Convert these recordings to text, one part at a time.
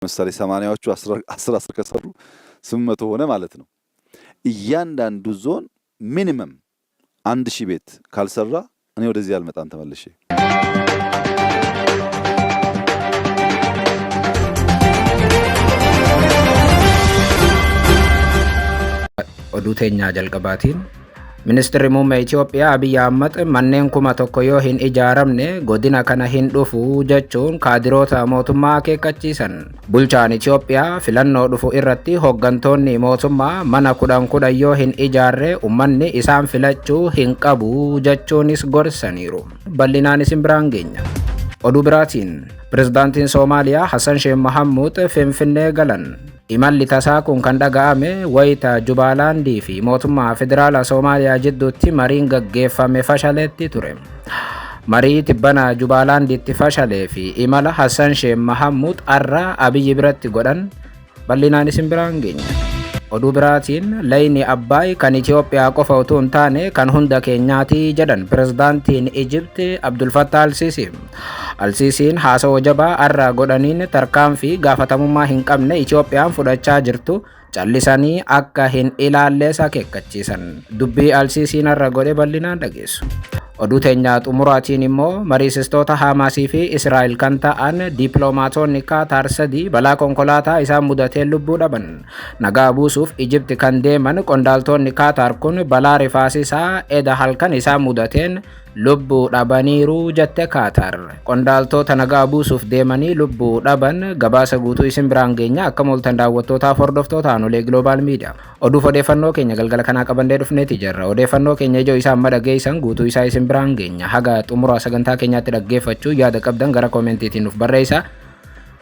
ምሳሌ 80ዎቹ 10 ከሰሩ 800 ሆነ ማለት ነው። እያንዳንዱ ዞን ሚኒመም 1000 ቤት ካልሰራ እኔ ወደዚህ አልመጣም ተመልሼ። ኦዱቴኛ ጀልቀባቲን Ministeerri muummee Itoophiyaa Abiy Ahmed manneen 1,000 yoo hin ijaaramne godina kana hin dhufu jechuun kaadiroota mootummaa akeekkachiisan. Bulchaan Itoophiyaa filannoo dhufu irratti hooggantoonni mootummaa mana 10 yoo hin ijaarre uummanni isaan filachuu hin qabu jechuunis gorsaniiru. Bal'inaan isin biraan geenya. Oduu biraatiin Pirezidaantiin Soomaaliyaa Hassan Sheikh Mohamud Finfinnee galan. Imalli tasaa kun kan dhaga'ame wayita Jubaalaandii fi mootummaa federaalaa Soomaaliyaa jidduutti mariin gaggeeffame fashaleetti ture. Marii tibbana Jubaalaandiitti fashalee fi imala Hassan Sheikh Mohamud arraa Abiyyi biratti godhan bal'inaan isin biraan geenya. Oduu biraatiin layni Abbaay kan Itoophiyaa qofa utuu hin taane kan hunda keenyaati jedhan Pirezidaantiin Ijipti Abdul Fattah al-Sisi. Al-Sisiin haasawaa jabaa arraa godhaniin tarkaanfii gaafatamummaa hin qabne Itoophiyaan fudhachaa jirtu callisanii akka hin ilaallees akeekkachiisan. Dubbii Al-Sisiin arra godhe bal'inaan dhageessu. Oduu teenyaa xumuraatiin immoo mariisistoota Hamaasii fi Israa'el kan ta'an dippiloomaatonni Qatar 3 balaa konkolaataa isaan mudatee lubbuu dhaban. Nagaa buusuuf Ijipti kan deeman qondaaltonni Qatar kun balaa rifaasisaa eda halkan isaan mudateen lubbuu dhabaniiru jette Qatar. Qondaaltota nagaa buusuuf deemanii lubbuu dhaban gabaasa guutuu isin biraan geenya akka mooltan daawwattootaaf hordoftoota Anolee Global Media. Oduuf odeeffannoo keenya galgala kanaa qabannee dhufneeti jirra. Odeeffannoo keenya ijoo isaan madhageessan guutuu isaa isin biraan geenya. Haga xumuraa sagantaa keenyaatti dhaggeeffachuu yaada qabdan gara koomentiitiin nuuf barreessaa.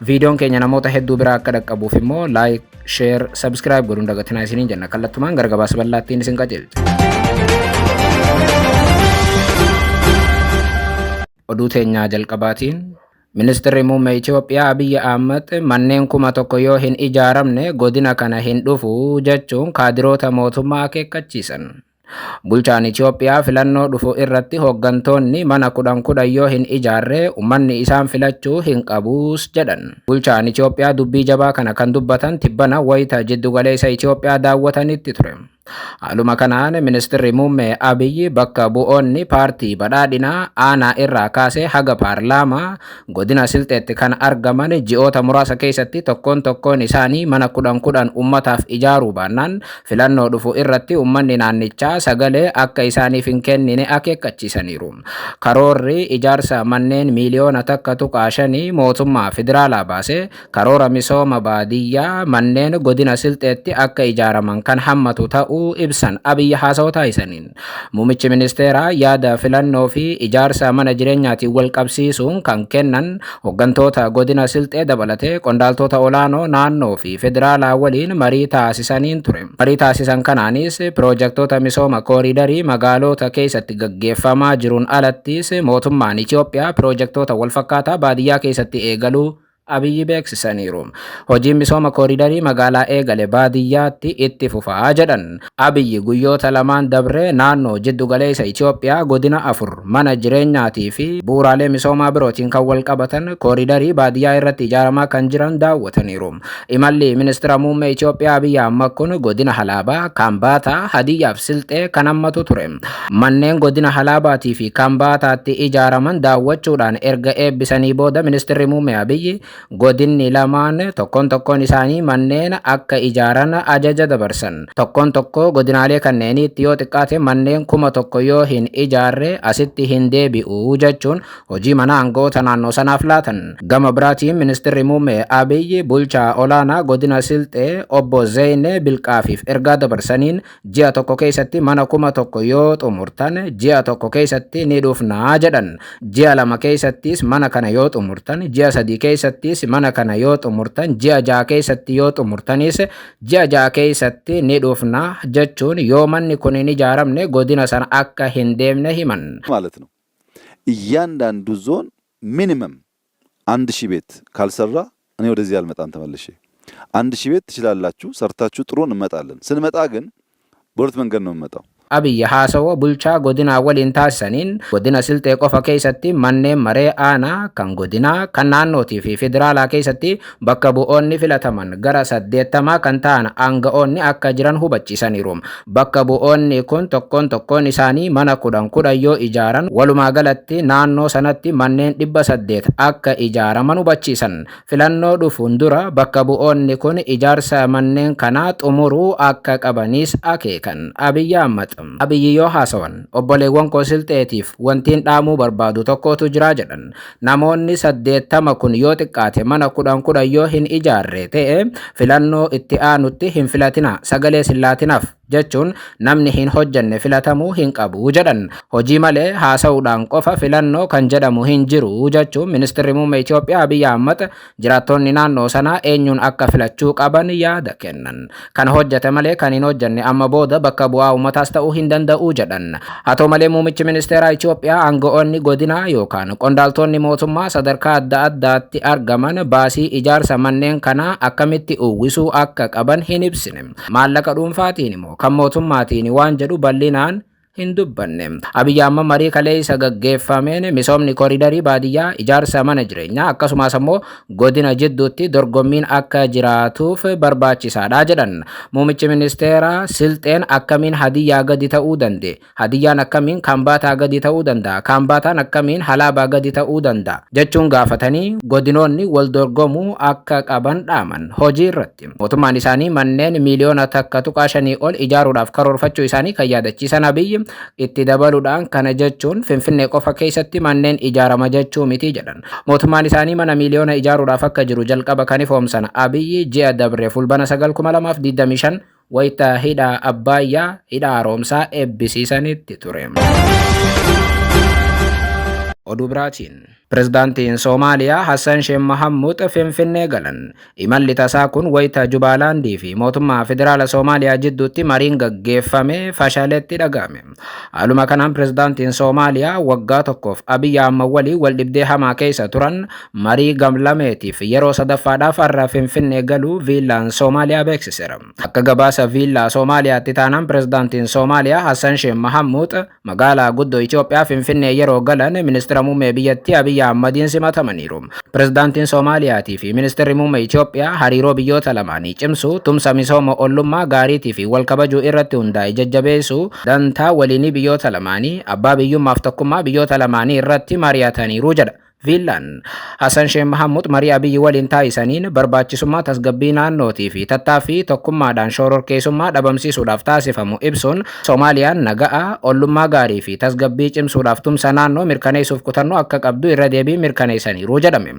Viidiyoon keenya namoota hedduu biraa akka dhaqqabuuf immoo like, share, subscribe godhuun dagatinaa isiniin jenna. Kallattumaan gara gabaasa bal'aattiin isin qajeelcha. Oduu teenyaa jalqabaatiin Ministeerri muummee Itoophiyaa Abiy Ahmed manneen 1,000 yoo hin ijaaramne godina kana hin dhufu jechuun kaadiroota mootummaa akeekkachiisan. Bulchaan Itoophiyaa filannoo dhufu irratti hooggantoonni mana 10 yoo hin ijaarre uummanni isaan filachuu hin qabus jedhan. Bulchaan Itoophiyaa dubbii jabaa kana kan dubbatan tibbana wayita jiddugaleessa Itoophiyaa daawwatanitti ture. Haaluma kanaan Ministeerri muummee Abiy bakka bu'oonni paartii badhaadhinaa aanaa irraa kaasee haga paarlaamaa godina Silxeetti kan argaman ji'oota muraasa keessatti tokkoon isaanii mana 10 uummataaf ijaaruu baannaan filannoo dhufu irratti uummanni naannichaa sagalee akka isaaniif hin kennine akeekkachiisaniiru. Karoorri ijaarsa manneen miiliyoona takka tuqaa 5 mootummaa federaalaa baasee karoora misooma baadiyyaa manneen godina Silxeetti akka ijaaraman kan hammatu ta'uu ibsan Abiy haasawaa taasisaniin. Muummichi ministeeraa yaada filannoo fi ijaarsa mana jireenyaatiin wal qabsiisuun kan kennan hooggantoota godina Silxee dabalatee qondaaltota olaanoo naannoo fi federaalaa waliin marii taasisaniin ture. Marii taasisan kanaanis piroojektota misooma kooriidarii magaalota keessatti gaggeeffamaa jiruun alattis mootummaan Itoophiyaa piroojektota walfakkaataa baadiyyaa keessatti eegaluu Abiy beeksisaniiru. Hojiin misooma kooriidarii magaalaa eegale baadiyyaatti itti fufaa jedhan. Abiy guyyoota lamaan dabre naannoo jiddugaleessa Itoophiyaa godina 4 mana jireenyaatii fi bu'uuraalee misoomaa birootiin kan wal qabatan kooriidarii baadiyyaa irratti ijaaramaa kan jiran daawwataniiru. Imalli ministeera muummee Itoophiyaa Abiy Ahmed kun godina Halaabaa, Kambaataa, Hadiyyaa fi Silxee kan hammatu ture. Manneen godina Halaabaatii fi Kambaataatti ijaaraman daawwachuudhaan erga eebbisanii booda ministeerri muummee Abiy godinni lamaan tokkoon isaanii manneen akka ijaaran ajaja dabarsan. Tokkoon godinaalee kanneeniitti yoo xiqqaate manneen 1,000 yoo hin ijaarre asitti hin deebi'u jechuun hojii mana aangoota naannoo sanaaf laatan. Gama biraatiin ministeerri muummee Abiy bulchaa olaanaa godina Silxee obbo Zeyne Bilqaafiif ergaa dabarsaniin ji'a tokko keessatti mana 1,000 yoo xumurtan ji'a tokko keessatti ni dhufnaa jedhan. Ji'a 2 keessattis mana kana yoo xumurtan ji'a 3 keessatti mana kana yoo xumurtan ji'a 6 keessatti yoo xumurtanis ji'a 6 keessatti ni dhufna jechuun yoo manni kun hin ijaaramne godina sana akka hin deemne himan ማለት ነው። እያንዳንዱ ዞን ሚኒመም 1000 ቤት ካልሰራ እኔ ወደዚህ አልመጣም ተመልሼ። 1000 ቤት ትችላላችሁ ሰርታችሁ ጥሩ እንመጣለን። ስንመጣ ግን በሁለት መንገድ ነው የምመጣው። Abiyyi haasawaa bulchaa godinaa waliin taasisaniin godina Silxee qofa keessatti manneen maree aanaa kan godinaa kan naannootii fi federaalaa keessatti bakka bu'oonni filataman gara 80 kan ta'an aanga'oonni akka jiran hubachiisaniiru. Bakka bu'oonni kun tokkoon isaanii mana 10 yoo ijaaran walumaa galatti naannoo sanatti manneen 800 akka ijaaraman hubachiisan. Filannoo dhufuun dura bakka bu'oonni kun ijaarsa manneen kanaa xumuruu akka qabanis akeekan. Abiyyi yoo haasawan obboleewwan koo Silxeetiif wantiin dhaamuu barbaadu tokkotu jira jedhan. Namoonni 80 kun yoo xiqqaate mana 10 yoo hin ijaarre ta'e filannoo itti aanutti hin filatina, sagalee sillaatinaaf jechuun namni hin hojjanne filatamuu hin qabu jedhan. Hojii malee haasa'uudhaan qofa filannoo kan jedhamu hin jiru jechuun ministeerri muummee Itoophiyaa Abiyyi Ahmad jiraattonni naannoo sanaa eenyuun akka filachuu qaban yaada kennan. Kan hojjete malee kan hin hojjanne amma booda bakka bu'aa uummataas ta'uu hin danda'u jedhan. Haa ta'u malee muummichi ministeeraa Itoophiyaa aanga'oonni godinaa yookaan qondaaltonni mootummaa sadarkaa adda addaatti argaman baasii ijaarsa manneen kanaa akkamitti uwwisuu akka qaban hin ibsine. Maallaqa dhuunfaatiin immoo kan mootummaatiin waan jedhu bal'inaan hin dubbanne. Abiyyi amma marii kaleessa gaggeeffameen misoomni koriidarii baadiyyaa, ijaarsa mana jireenyaa akkasumas immoo godina jidduutti dorgommiin akka jiraatuuf barbaachisaadha jedhan. Muummichi ministeeraa Silxeen akkamiin Hadiyyaa gadi ta'uu danda'e? Hadiyyaan akkamiin Kambaataa gadi ta'uu danda'a? Kambaataan akkamiin Halaabaa gadi ta'uu danda'a? jechuun gaafatanii godinoonni wal dorgomuu akka qaban dhaaman. Hojii irratti mootummaan isaanii manneen miliyoona 1.5 ol ijaaruudhaaf karoorfachuu isaanii kan yaadachiisan Abiyyi itti dabaluudhaan kana jechuun Finfinnee qofa keessatti manneen ijaarama jechuu miti jedhan. Mootummaan isaanii mana miliyoona ijaaruudhaaf akka jiru jalqaba kan ifoomsan Abiyyi ji'a dabre fulbana 9/2025 wayita hidha Abbaayyaa hidha haaromsaa eebbisiisanitti ture. Oduu biraatiin Pirezidaantiin Soomaaliyaa Hassan Sheikh Mahamud Finfinnee galan. Imalli tasaa kun wayita Jubaalaandii fi mootummaa federaala Soomaaliyaa jidduutti mariin gaggeeffame fashaletti dhaga'ame. Haaluma kanaan Pirezidaantiin Soomaaliyaa waggaa tokkoof Abiyyi Ahmad waliin wal dhibdee hamaa keessa turan marii gamlameetiif yeroo sadaffaadhaaf har'a Finfinnee galuu viillaan Soomaaliyaa beeksiseera. Akka gabaasa viillaa Soomaaliyaatti taanaan Pirezidaantiin Soomaaliyaa Hassan Sheikh Mahamud magaalaa guddoo Itoophiyaa Finfinnee yeroo galan ministeera muummee biyyattii Abiyyi Ahmadiin simatamaniiru. Pirezidaantiin Soomaaliyaatii fi ministeerri muummee Itoophiyaa hariiroo biyyoota lamaanii cimsuu, tumsa misooma ollummaa gaariitii fi wal kabajuu irratti hundaa'e jajjabeessuu, dantaa waliinii biyyoota lamaanii, abbaa biyyummaaf tokkummaa biyyoota lamaanii irratti mari'ataniiru jedha. Viillaan Hassan Sheikh Mahamud marii Abiyyi waliin taasisaniin barbaachisummaa tasgabbii naannootii fi tattaaffii tokkummaadhaan shororkeessummaa dhabamsiisuudhaaf taasifamu ibsuun Soomaaliyaan nagaa, ollummaa gaarii fi tasgabbii cimsuudhaaf tumsa naannoo mirkaneessuuf kutannoo akka qabdu irra deebii mirkaneessaniiru jedhame.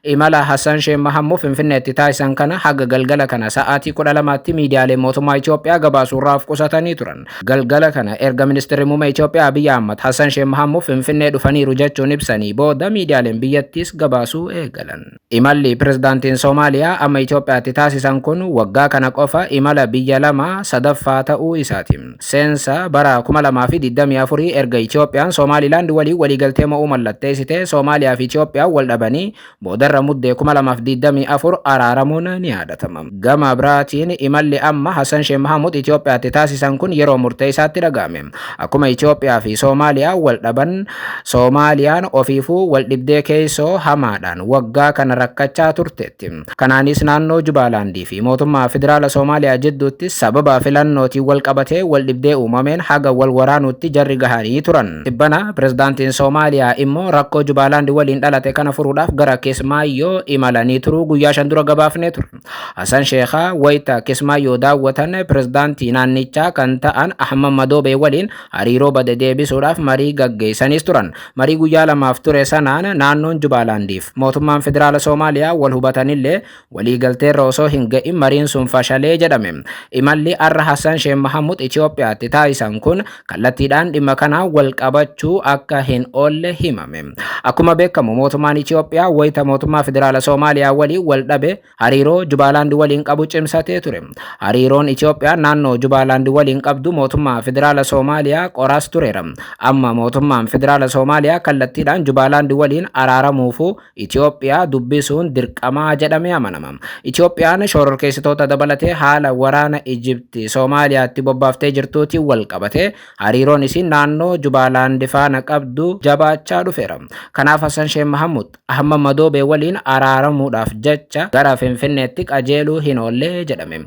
Imala Hassan Sheikh Mahamud Finfinneetti taasisan kana haga galgala kana sa'aatii 12tti miidiyaalee mootummaa Itoophiyaa gabaasuurraaf qusatanii turan. Galgala kana erga ministeerri muummee Itoophiyaa Abiyyi Ahmad Hassan Sheikh Mahamud Finfinnee dhufaniiru jechuun ibsanii booda miidiyaa biyyattis gabaasuu eegalan. Imalli pirezidaantiin Soomaaliyaa amma Itoophiyaatti taasisan kun waggaa kana qofa imala biyya lama sadaffaa ta'uu isaati. Seensa bara 2024 erga Itoophiyaan Somaalilaand waliigaltee mo'uu mallatteessite Soomaaliyaa fi Itoophiyaan wal dhabanii boodarra muddee 2024 araaramuun ni yaadatama. Gama biraatiin imalli amma Hassan Sheikh Mahamud Itoophiyaatti taasisan kun yeroo murteessaatti dhaga'ame. Akkuma Itoophiyaa fi Soomaaliyaa wal dhaban Soomaaliyaan ofiifuu wal dhibdee keessoo hamaadhaan waggaa kana rakkachaa turteetti. Kanaanis naannoo Jubaalaandii fi mootummaa federaala Soomaaliyaa jidduutti sababa filannootiin wal qabatee wal dhibdee uumameen haga wal waraanuutti jarri gahanii turan. Tibbana pirezidaantiin Soomaaliyaa immoo rakkoo Jubaalaandii waliin dhalate kana furuudhaaf gara Kismaayyoo imalanii turuu guyyaa 5 dura gabaafnee ture. Hassan Sheikh wayita Kismaayyoo daawwatan pirezidaantii naannichaa kan ta'an Ahmad Madoobee waliin hariiroo bade deebisuudhaaf marii gaggeessanis turan. Marii guyyaa lamaaf ture sanaan naannoon Jubaalaandiif mootummaan federaala Soomaaliyaa wal hubatanillee waliigalteerra osoo hin ga'in mariin sun fashalee jedhame. Imalli har'a Hassan Sheikh Mahamud Itoophiyaatti taasisan kun kallattiidhaan dhimma kanaan wal qabachuu akka hin oolle himame. Akkuma beekamu mootummaan Itoophiyaa wayita mootummaa federaala Soomaaliyaa waliin wal dhabe hariiroo Jubaalaand waliin qabu cimsatee ture. Hariiroon Itoophiyaa naannoo Jubaalaand waliin qabdu mootummaa federaala Soomaaliyaa qoraas tureera. Amma mootummaan federaala Soomaaliyaa kallattiidhaan Jubaalaand waliin araaramuufu Itoophiyaa dubbisuun dirqamaa jedhamee amanama. Itoophiyaan shororkeessitoota dabalatee haala waraana Ijipti Soomaaliyaatti bobbaaftee jirtuutiin wal qabate hariiroon isii naannoo Jubaalaand faana qabdu jabaachaa dhufeera. Kanaaf Hassan Sheikh Mahamud Ahmad Madoobee waliin araaramuudhaaf jecha gara Finfinneetti qajeeluu hin oolle jedhame.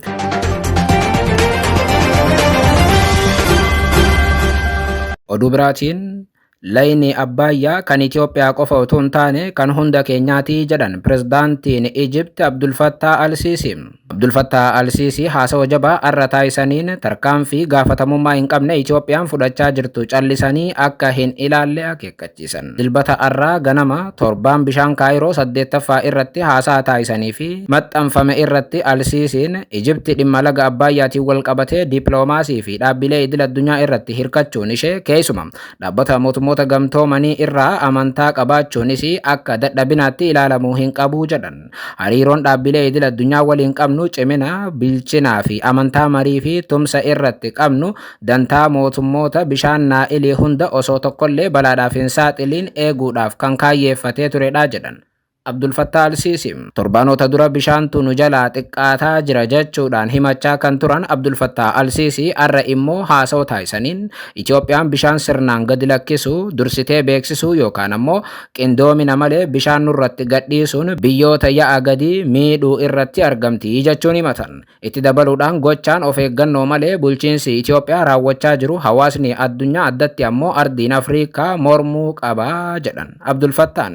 Oduu biraatiin layni Abbayyaa kan Itoophiyaa qofa utuu hin taane kan hunda keenyaati jedhan pirezidaantiin Ijipti Abdul Fattah al-Sisi. Abdul Fattah al-Sisi haasawa jabaa har'a taasisaniin tarkaanfii gaafatamummaa hin qabne Itoophiyaan fudhachaa jirtu callisanii akka hin ilaalle akeekkachiisan. Dilbata har'aa ganama torbaan bishaan Kaayiroo 8ffaa irratti haasaa taasisanii fi maxxanfame irratti al-Sisiin Ijipti dhimma laga Abbayyaatiin wal qabatee dippiloomaasii fi dhaabbilee idil addunyaa irratti hirkachuun ishee keessuma dhaabbata mootummoota gamtoomanii irraa amantaa qabaachuunis akka dadhabinaatti ilaalamuu hin qabu jedhan. Hariiroon dhaabbilee idil addunyaa waliin qabnu cimina, bilchinaa fi amantaa marii fi tumsa irratti qabnu dantaa mootummoota bishaan Naayilii hunda osoo tokkollee balaadhaaf hin saaxiliin eeguudhaaf kan kaayyeeffatee turedha jedhan. Abdul Fattah al-Sisi torbaanota dura bishaantu nu jalaa xiqqaataa jira jechuudhaan himachaa kan turan Abdul Fattah al-Sisi har'a immoo haasawa taasisaniin Itoophiyaan bishaan sirnaan gadi lakkisuu dursitee beeksisuu yookaan ammoo qindoomina malee bishaan nurratti gadhiisuun biyyoota ya'a gadi miidhuu irratti argamti jechuun himatan. Itti dabaluudhaan gochaan of eeggannoo malee bulchiinsi Itoophiyaa raawwachaa jiru hawaasni addunyaa addatti ammoo ardiin Afrikaa mormuu qaba jedhan Abdul Fattah.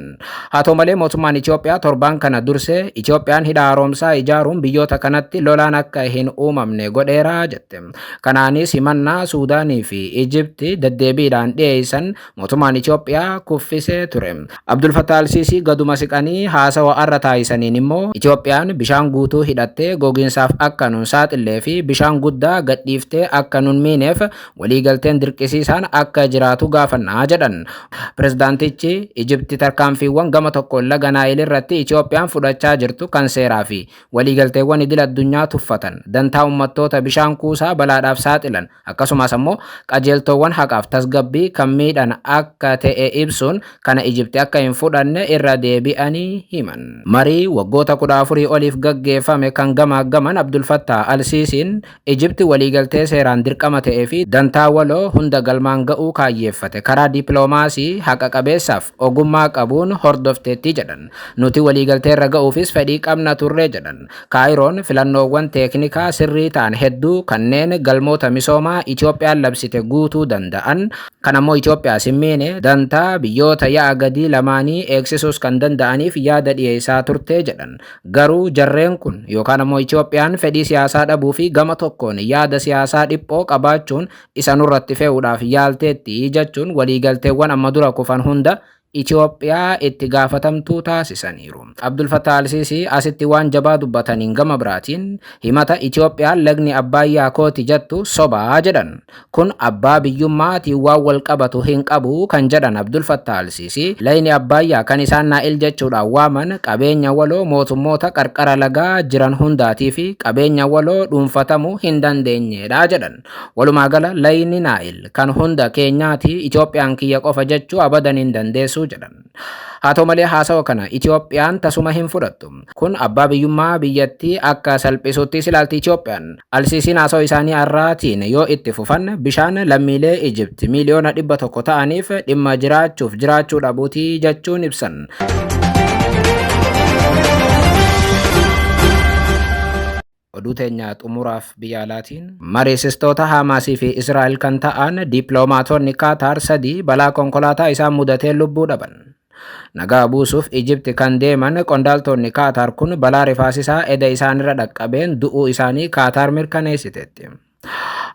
Haa ta'u malee mootummaan Itoophiyaa torbaan kana dursee Itoophiyaan hidha haaromsaa ijaaruun biyyoota kanatti lolaan akka hin uumamne godheera jette. Kanaanis himannaa Suudaanii fi Ijipti deddeebiidhaan dhiyeessan mootummaan Itoophiyaa kuffisee ture. Abdul Fattah al-Sisi gaduma siqanii haasawa har'a taasisaniin immoo Itoophiyaan bishaan guutuu hidhattee gogiinsaaf akka nun saaxillee fi bishaan guddaa gadhiiftee akka nun miineef waliigalteen dirqisiisaan akka jiraatu gaafannaa jedhan. Pirezidaantichi Ijipti tarkaanfiiwwan gama tokkoon laga Naayil irratti Itoophiyaan fudhachaa jirtu kan seeraa fi waliigalteewwan idil addunyaa tuffatan dantaa uummattoota bishaan kuusaa balaadhaaf saaxilan akkasumas ammoo qajeeltowwan haqaaf tasgabbii kan miidhan akka ta'e ibsuun kana Ijipti akka hin fudhanne irra deebi'anii himan. Marii waggoota 14 oliif gaggeeffame kan gamaaggaman Abdul Fattah al-Sisiin Ijipti waliigaltee seeraan dirqama ta'ee fi dantaa waloo hunda galmaan ga'uu kaayyeeffate karaa dippiloomaasii haqa qabeessaaf ogummaa qabuun hordofteetti jedhan. Nuti waliigaltee irra ga'uufis fedhii qabna turre jedhan. Kaayiroon filannoowwan teeknikaa sirrii ta'an hedduu kanneen galmoota misoomaa Itoophiyaan labsite guutuu danda'an kan ammoo Itoophiyaas hin miine dantaa biyyoota ya'a gadii lamaanii eegsisuus kan danda'aniif yaada dhiyeessaa turte jedhan. Garuu jarreen kun yookaan ammoo Itoophiyaan fedhii siyaasaa dhabuu fi gama tokkoon yaada siyaasaa dhiphoo qabaachuun isa nurratti fe'uudhaaf yaalteetti jechuun waliigalteewwan amma dura kufan hunda Itoophiyaa itti gaafatamtuu taasisaniiru. Abdul Fattah al-Sisi asitti waan jabaa dubbataniin gama biraatiin himata Itoophiyaan lagni Abbayyaa kooti jettu sobaa jedhan. Kun abbaa biyyummaatiin waan wal qabatu hin qabu kan jedhan Abdul Fattah al-Sisi layni Abbayyaa kan isaan Naayil jechuudhaan waaman qabeenya waloo mootummoota qarqara lagaa jiran hundaatii fi qabeenya waloo dhuunfatamuu hin dandeenyedha jedhan. Walumaa gala layni Naayil kan hunda keenyaati Itoophiyaan kiyya qofa jechuu abadan hin dandeessu jedhan. Haa ta'u malee haasawa kana Itoophiyaan tasuma hin fudhattu. Kun abbaa biyyummaa biyyattii akka salphisuutti ilaalti Itoophiyaan. Al-Sisiin haasawa isaanii har'aatiin yoo itti fufan bishaan lammiilee Ijipti miliyoona 100 ta'aniif dhimma jiraachuuf jiraachuu dhabuutii jechuun ibsan. Oduu teenya xumuraaf biyya alaatiin mariisistoota Hamaasii fi Israa'el kan ta'an dippiloomaatonni Kaataar 3 balaa konkolaataa isaan mudatee lubbuu dhaban. Nagaa buusuuf Ijipti kan deeman qondaaltonni Kaataar kun balaa rifaasisaa eda isaanirra dhaqqabeen du'uu isaanii Kaataar mirkaneessiteetti.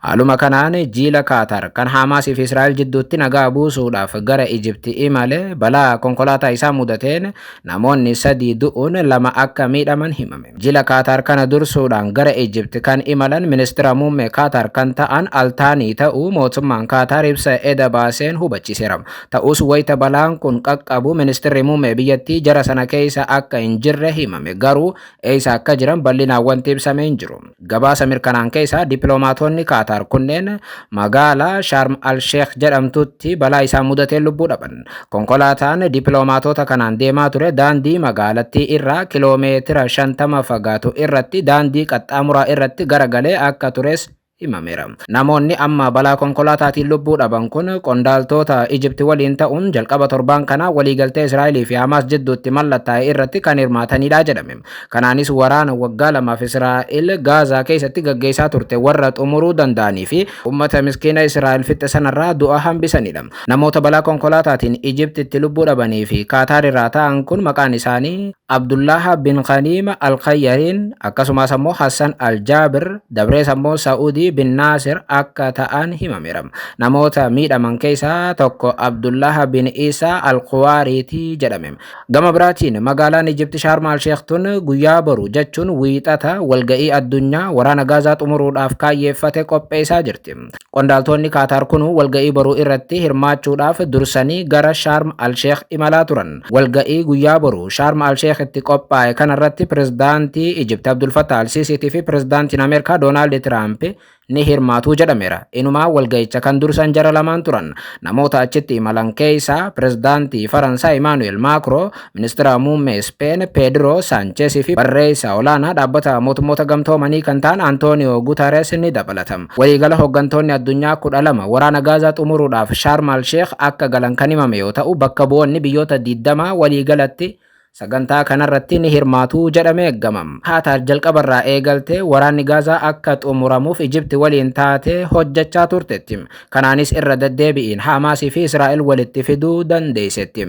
Haaluma kanaan jiila Kaataar kan Hamaasii fi Israa'el jidduutti nagaa buusuudhaaf gara Ijipti imale balaa konkolaataa isaa mudateen namoonni 3 du'uun 2 akka miidhaman himame. Jiila Kaataar kana dursuudhaan gara Ijipti kan imalan ministeera muummee Kaataar kan ta'an Altaanii ta'uu mootummaan Kaataar ibsa eda baaseen hubachiiseera. Ta'us wayita balaan kun qaqqabu ministeerri muummee biyyattii jara sana keessa akka hin jirre himame. Garuu eessa akka jiran bal'inaan wanti ibsamee hin jiru. Gabaasa mirkanaan keessa dippiloomaatonni Kaataar Qatar kunneen magaalaa Sharm al-Sheikh jedhamtutti balaa isaan mudatee lubbuu dhaban. Konkolaataan dippiloomaatota kanaan deemaa ture daandii magaalattii irraa kiloomeetira 50 fagaatu irratti daandii qaxxaamuraa irratti garagalee akka tures himameera. Namoonni amma balaa konkolaataatiin lubbuu dhaban kun qondaaltota Ijipti waliin ta'uun jalqaba torbaan kana waliigaltee Israa'elii fi Hamaas jidduutti mallattaa'e irratti kan hirmaatanidha jedhame. Kanaanis waraana waggaa 2 Israa'el Gaazaa keessatti gaggeessaa turte warra xumuruu danda'anii fi uummata miskiina Israa'el fixe sanarraa du'a hambisanidha. Namoota balaa konkolaataatiin Ijiptitti lubbuu dhabanii fi Qaataar irraa ta'an kun maqaan isaanii Abdullah bin Khaniim al-Khayyariin akkasumas ammoo Hassan al-Jaabir dabrees ammoo Saa'udii bin Naasir akka ta'an himameera. Namoota miidhaman keessaa tokko Abdullah bin Isa al-Quwaariiti jedhame. Gama biraatiin magaalaan Ijipti Sharm al-Sheikh tun guyyaa boru jechuun wiixata walga'ii addunyaa waraana Gaazaa xumuruudhaaf kaayyeeffate qopheessaa jirti. Qondaaltonni Qaataar kun walga'ii boruu irratti hirmaachuudhaaf dursanii gara Sharm al-Sheikh imalaa turan. Walga'ii guyyaa boru Sharm al-Sheikh itti qophaa'e kanarratti pirezidaantii Ijipti Abdul Fattah al-Siisiitii fi pirezidaantiin Ameerikaa Doonaald Tiraamp ni hirmaatu jedhameera. Inumaa walga'icha kan dursan jara lamaan turan. Namoota achitti imalan keessaa pirezidaantii Faransaay Emmanuel Macron, ministeera muummee Speen Pedro Sanchez fi barreessaa olaanaa dhaabbata mootummoota gamtoomanii kan ta'an Antonio Guterres ni dabalatam. Waliigala hooggantoonni addunyaa 12 waraana Gaazaa xumuruudhaaf Sharm al-Sheikh akka galan kan himame yoo ta'u bakka bu'oonni biyyoota 20 waliigalatti sagantaa kanarratti ni hirmaatu jedhamee eegamam. Qaataar jalqabarraa eegaltee waraanni Gaazaa akka xumuramuuf Ijipti waliin taatee hojjechaa turtetti. Kanaanis irra deddeebi'iin Hamaasii fi Israa'el walitti fiduu dandeessetti.